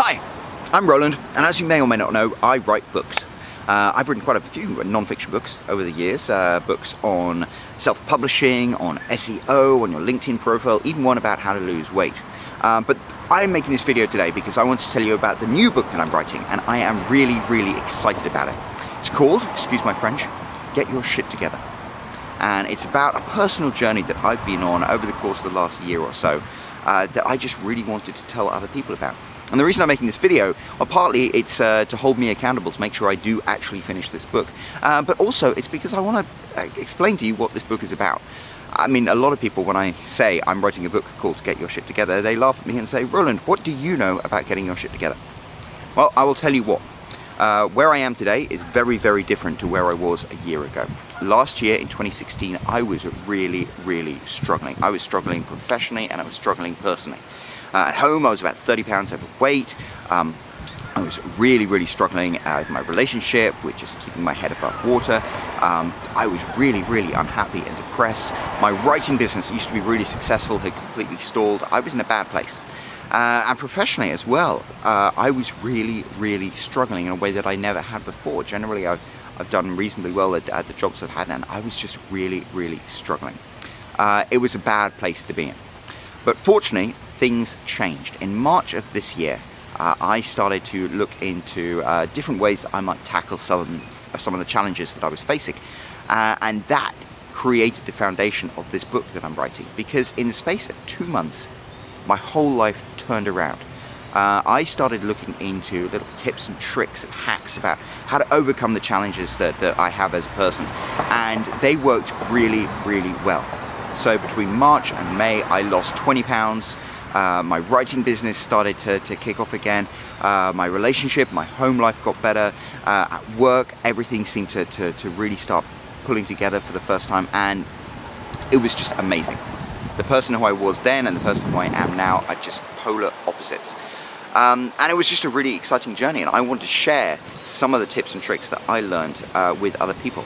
Hi, I'm Roland, and as you may or may not know, I write books. I've written quite a few non-fiction books over the years, books on self-publishing, on SEO, on your LinkedIn profile, even one about how to lose weight. But I'm making this video today because I want to tell you about the new book that I'm writing, and I am really excited about it. It's called, excuse my French, Get Your Shit Together. And it's about a personal journey that I've been on over the course of the last year or so that I just really wanted to tell other people about. And the reason I'm making this video, well, partly it's to hold me accountable, to make sure I do actually finish this book, but also it's because I want to explain to you what this book is about. I mean, a lot of people, when I say I'm writing a book called Get Your Shit Together, they laugh at me and say, Roland, what do you know about getting your shit together? Well, I will tell you what. Where I am today is very different to where I was a year ago. Last year in 2016, I was really struggling. I was struggling professionally and I was struggling personally. At home, I was about 30 pounds overweight. I was really struggling with my relationship, with just keeping my head above water. I was really unhappy and depressed. My writing business used to be really successful, had completely stalled. I was in a bad place. And professionally as well, I was really struggling in a way that I never had before. Generally, I've done reasonably well at the jobs I've had, and I was just really struggling. It was a bad place to be in. But fortunately, things changed. In March of this year, I started to look into different ways that I might tackle some of the challenges that I was facing. And that created the foundation of this book that I'm writing. Because in the space of 2 months, my whole life turned around. I started looking into little tips and tricks and hacks about how to overcome the challenges that I have as a person. And they worked really well. So between March and May, I lost 20 pounds. My writing business started to kick off again. My relationship, my home life got better. At work, everything seemed to really start pulling together for the first time, and it was just amazing. The person who I was then and the person who I am now are just polar opposites. And it was just a really exciting journey, and I want to share some of the tips and tricks that I learned with other people.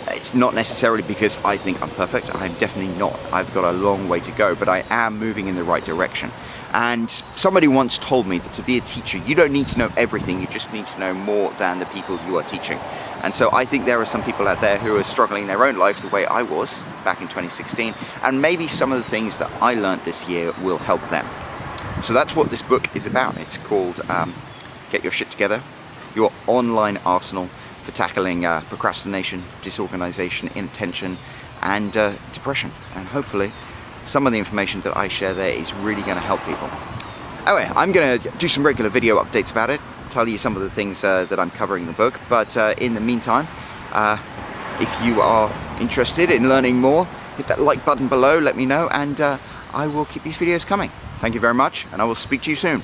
It's not necessarily because I think I'm perfect. I'm definitely not. I've got a long way to go, but I am moving in the right direction. And somebody once told me that to be a teacher, you don't need to know everything, you just need to know more than the people you are teaching. And so I think there are some people out there who are struggling in their own life the way I was back in 2016, and maybe some of the things that I learned this year will help them. So that's what this book is about. It's called Get Your Shit Together, your online arsenal for tackling procrastination, disorganization, inattention, and depression. And hopefully some of the information that I share there is really going to help people. Anyway, I'm going to do some regular video updates about it, tell you some of the things that I'm covering in the book, but in the meantime, if you are interested in learning more, hit that like button below, let me know, and I will keep these videos coming. Thank you very much, and I will speak to you soon.